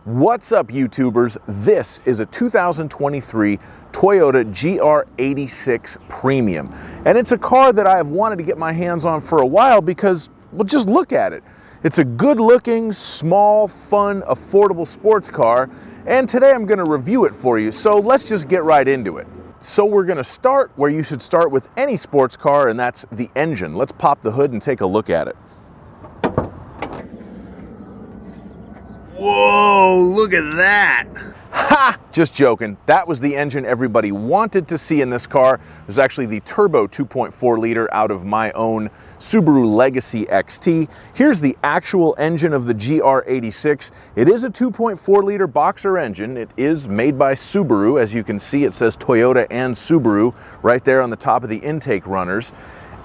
What's up, YouTubers? This is a 2023 Toyota GR86 Premium, and it's a car that I have wanted to get my hands on for a while because, well, just look at it. It's a good-looking, small, fun, affordable sports car, and today I'm going to review it for you, so let's just get right into it. So we're going to start where you should start with any sports car, and that's the engine. Let's pop the hood and take a look at it. Whoa, look at that. Ha! Just joking. That was the engine everybody wanted to see in this car. It was actually the turbo 2.4 liter out of my own Subaru Legacy XT. Here's the actual engine of the GR86. It is a 2.4 liter boxer engine. It is made by Subaru. As you can see, it says Toyota and Subaru right there on the top of the intake runners.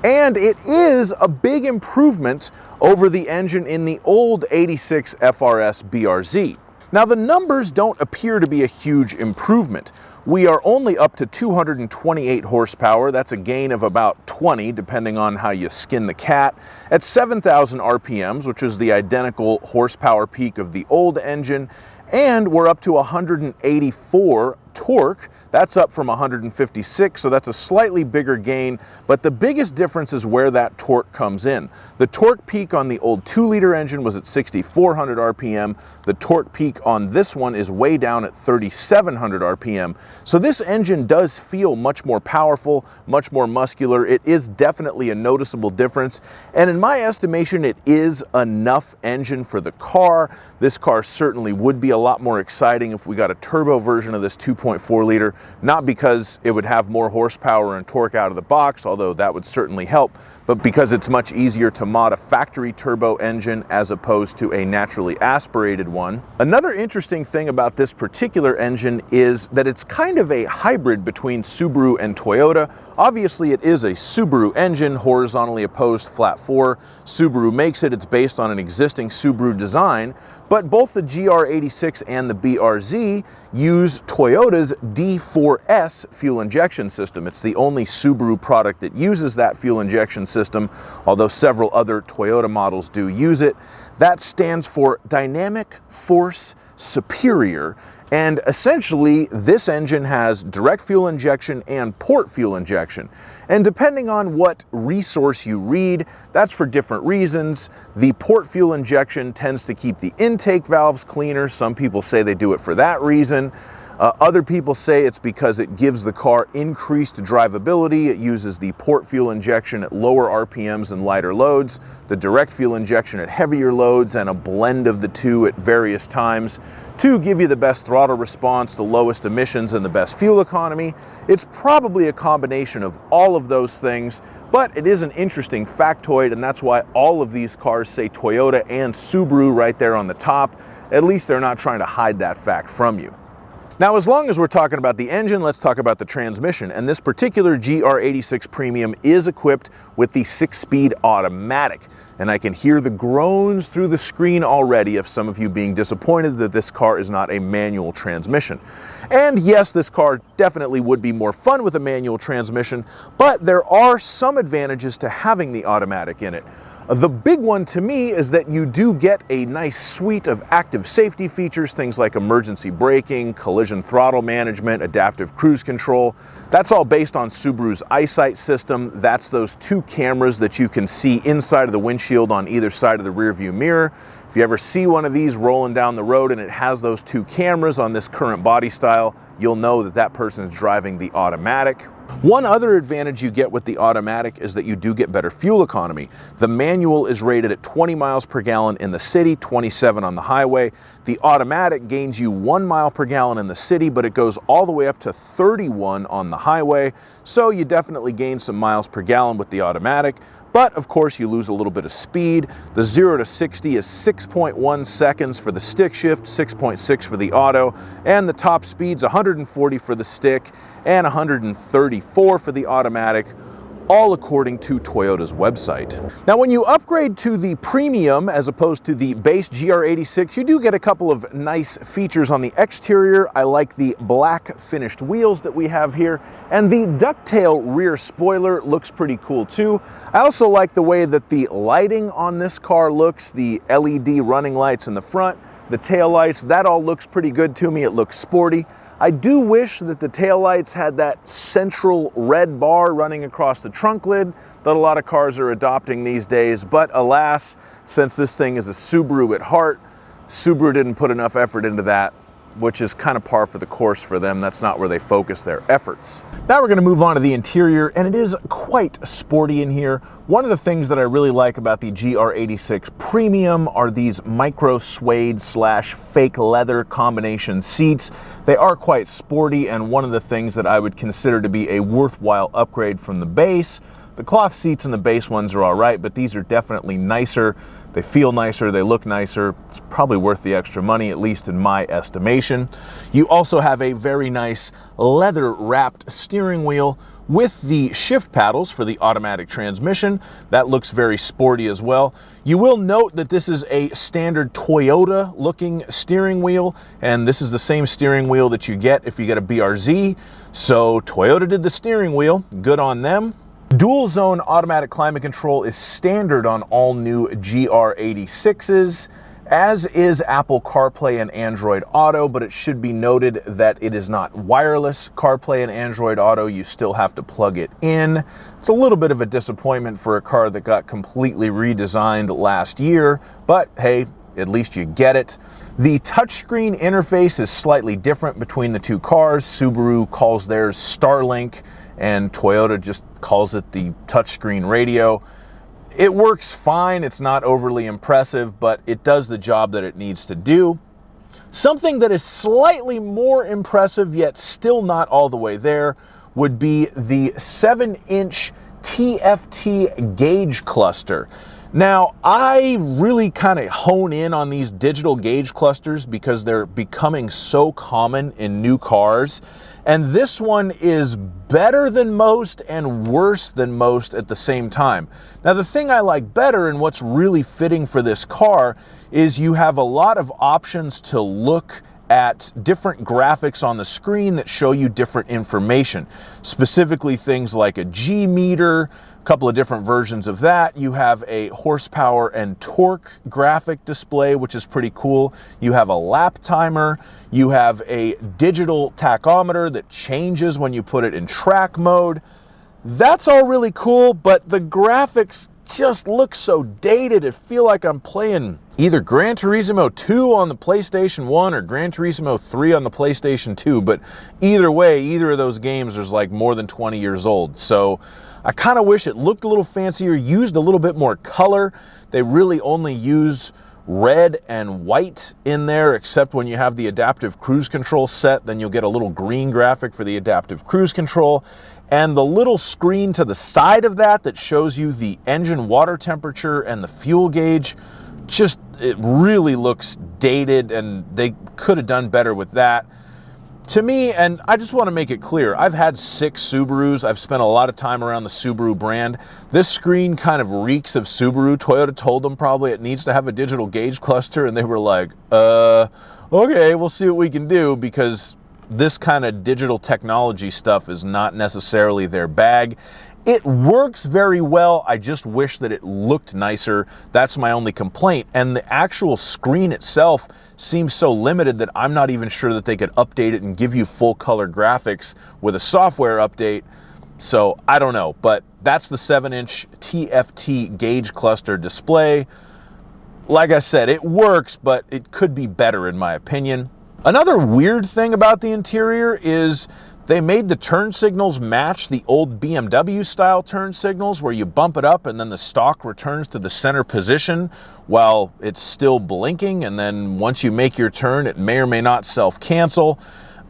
And it is a big improvement over the engine in the old 86 FRS BRZ. Now, the numbers don't appear to be a huge improvement. We are only up to 228 horsepower. That's a gain of about 20, depending on how you skin the cat, at 7,000 RPMs, which is the identical horsepower peak of the old engine. And we're up to 184 torque. That's up from 156, so that's a slightly bigger gain, but the biggest difference is where that torque comes in. The torque peak on the old 2-liter engine was at 6,400 RPM. The torque peak on this one is way down at 3,700 RPM. So this engine does feel much more powerful, much more muscular. It is definitely a noticeable difference, and in my estimation, it is enough engine for the car. This car certainly would be a lot more exciting if we got a turbo version of this 2.4 liter. Not because it would have more horsepower and torque out of the box, although that would certainly help, but because it's much easier to mod a factory turbo engine as opposed to a naturally aspirated one. Another interesting thing about this particular engine is that it's kind of a hybrid between Subaru and Toyota. Obviously, it is a Subaru engine, horizontally opposed flat 4. Subaru makes it. It's based on an existing Subaru design. But both the GR86 and the BRZ use Toyota's D4S fuel injection system. It's the only Subaru product that uses that fuel injection system, although several other Toyota models do use it. That stands for Dynamic Force Superior. And essentially, this engine has direct fuel injection and port fuel injection. And depending on what resource you read, that's for different reasons. The port fuel injection tends to keep the intake valves cleaner. Some people say they do it for that reason. Other people say it's because it gives the car increased drivability. It uses the port fuel injection at lower RPMs and lighter loads, the direct fuel injection at heavier loads, and a blend of the two at various times to give you the best throttle response, the lowest emissions, and the best fuel economy. It's probably a combination of all of those things, but it is an interesting factoid, and that's why all of these cars say Toyota and Subaru right there on the top. At least they're not trying to hide that fact from you. Now, as long as we're talking about the engine, let's talk about the transmission. And this particular GR86 Premium is equipped with the 6-speed automatic. And I can hear the groans through the screen already of some of you being disappointed that this car is not a manual transmission. And yes, this car definitely would be more fun with a manual transmission, but there are some advantages to having the automatic in it. The big one to me is that you do get a nice suite of active safety features, things like emergency braking, collision throttle management, adaptive cruise control. That's all based on Subaru's EyeSight system. That's those 2 cameras that you can see inside of the windshield on either side of the rear view mirror. If you ever see one of these rolling down the road and it has those 2 cameras on this current body style, you'll know that that person is driving the automatic. One other advantage you get with the automatic is that you do get better fuel economy. The manual is rated at 20 miles per gallon in the city, 27 on the highway. The automatic gains you 1 mile per gallon in the city, but it goes all the way up to 31 on the highway. So you definitely gain some miles per gallon with the automatic. But of course, you lose a little bit of speed. The 0 to 60 is 6.1 seconds for the stick shift, 6.6 for the auto, and the top speed's 140 for the stick and 134 for the automatic, all according to Toyota's website. Now, when you upgrade to the Premium as opposed to the base GR86, you do get a couple of nice features on the exterior. I like the black finished wheels that we have here, and the ducktail rear spoiler looks pretty cool too. I also like the way that the lighting on this car looks, the LED running lights in the front. the taillights, that all looks pretty good to me. It looks sporty. I do wish that the taillights had that central red bar running across the trunk lid that a lot of cars are adopting these days, but alas, since this thing is a Subaru at heart, Subaru didn't put enough effort into that, which is kind of par for the course for them. That's not where they focus their efforts. Now we're going to move on to the interior, and it is quite sporty in here. One of the things that I really like about the GR86 Premium are these micro suede / fake leather combination seats. They are quite sporty, and one of the things that I would consider to be a worthwhile upgrade from the base. The cloth seats and the base ones are all right, but these are definitely nicer. They feel nicer, they look nicer. It's probably worth the extra money, at least in my estimation. You also have a very nice leather-wrapped steering wheel with the shift paddles for the automatic transmission. That looks very sporty as well. You will note that this is a standard Toyota-looking steering wheel, and this is the same steering wheel that you get if you get a BRZ. So Toyota did the steering wheel, good on them. Dual zone automatic climate control is standard on all new GR86s, as is Apple CarPlay and Android Auto, but it should be noted that it is not wireless CarPlay and Android Auto. You still have to plug it in. It's a little bit of a disappointment for a car that got completely redesigned last year, but hey, at least you get it. The touchscreen interface is slightly different between the two cars. Subaru calls theirs Starlink, and Toyota just calls it the touchscreen radio. It works fine, it's not overly impressive, but it does the job that it needs to do. Something that is slightly more impressive, yet still not all the way there, would be the 7-inch TFT gauge cluster. Now, I really kind of hone in on these digital gauge clusters because they're becoming so common in new cars. And this one is better than most and worse than most at the same time. Now, the thing I like better and what's really fitting for this car is you have a lot of options to look at different graphics on the screen that show you different information, specifically things like a G meter, a couple of different versions of that. You have a horsepower and torque graphic display, which is pretty cool. You have a lap timer. You have a digital tachometer that changes when you put it in track mode. That's all really cool, but the graphics just look so dated. It feels like I'm playing either Gran Turismo 2 on the PlayStation 1 or Gran Turismo 3 on the PlayStation 2, but either way, either of those games is like more than 20 years old. So I kind of wish it looked a little fancier, used a little bit more color. They really only use red and white in there, except when you have the adaptive cruise control set, then you'll get a little green graphic for the adaptive cruise control. And the little screen to the side of that that shows you the engine water temperature and the fuel gauge, just, it really looks dated, and they could have done better with that. To me, and I just want to make it clear, I've had 6 Subarus. I've spent a lot of time around the Subaru brand. This screen kind of reeks of Subaru. Toyota told them probably it needs to have a digital gauge cluster, and they were like, okay, we'll see what we can do, because this kind of digital technology stuff is not necessarily their bag. It works very well. I just wish that it looked nicer. That's my only complaint. And the actual screen itself seems so limited that I'm not even sure that they could update it and give you full color graphics with a software update. So I don't know, but that's the 7-inch TFT gauge cluster display. Like I said, it works, but it could be better in my opinion. Another weird thing about the interior is they made the turn signals match the old BMW style turn signals, where you bump it up and then the stalk returns to the center position while it's still blinking, and then once you make your turn it may or may not self-cancel.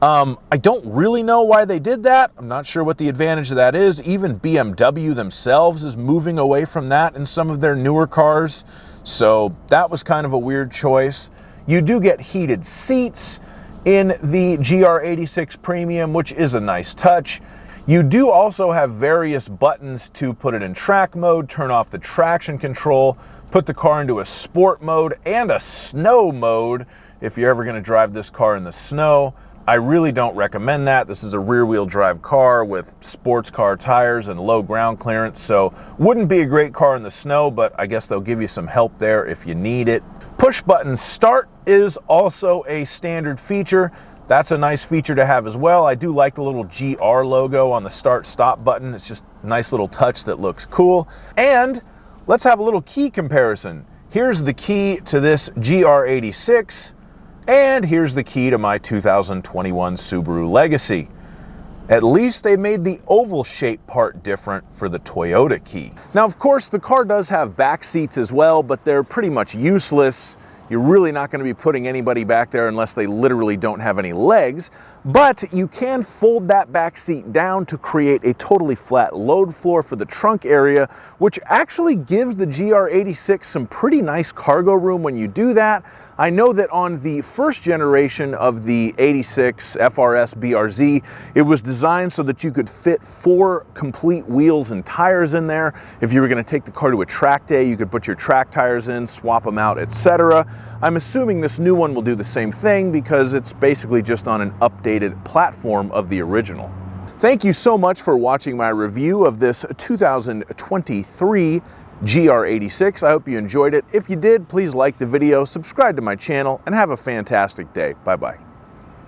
I don't really know why they did that. I'm not sure what the advantage of that is. Even BMW themselves is moving away from that in some of their newer cars, so that was kind of a weird choice. You do get heated seats in the GR86 Premium, which is a nice touch. You do also have various buttons to put it in track mode, turn off the traction control, put the car into a sport mode and a snow mode if you're ever going to drive this car in the snow. I really don't recommend that. This is a rear-wheel drive car with sports car tires and low ground clearance, so wouldn't be a great car in the snow, but I guess they'll give you some help there if you need it. push button start is also a standard feature. That's a nice feature to have as well. I do like the little GR logo on the start stop button. It's just a nice little touch that looks cool. And let's have a little key comparison. Here's the key to this GR86, and here's the key to my 2021 Subaru Legacy. At least they made the oval shape part different for the Toyota key. Now, of course, the car does have back seats as well, but they're pretty much useless. You're really not going to be putting anybody back there unless they literally don't have any legs, but you can fold that back seat down to create a totally flat load floor for the trunk area, which actually gives the GR86 some pretty nice cargo room when you do that. I know that on the first generation of the 86 FRS BRZ, it was designed so that you could fit 4 complete wheels and tires in there. If you were going to take the car to a track day, you could put your track tires in, swap them out, etc. I'm assuming this new one will do the same thing because it's basically just on an updated platform of the original. Thank you so much for watching my review of this 2023 GR86. I hope you enjoyed it. If you did, please like the video, subscribe to my channel, and have a fantastic day. Bye-bye.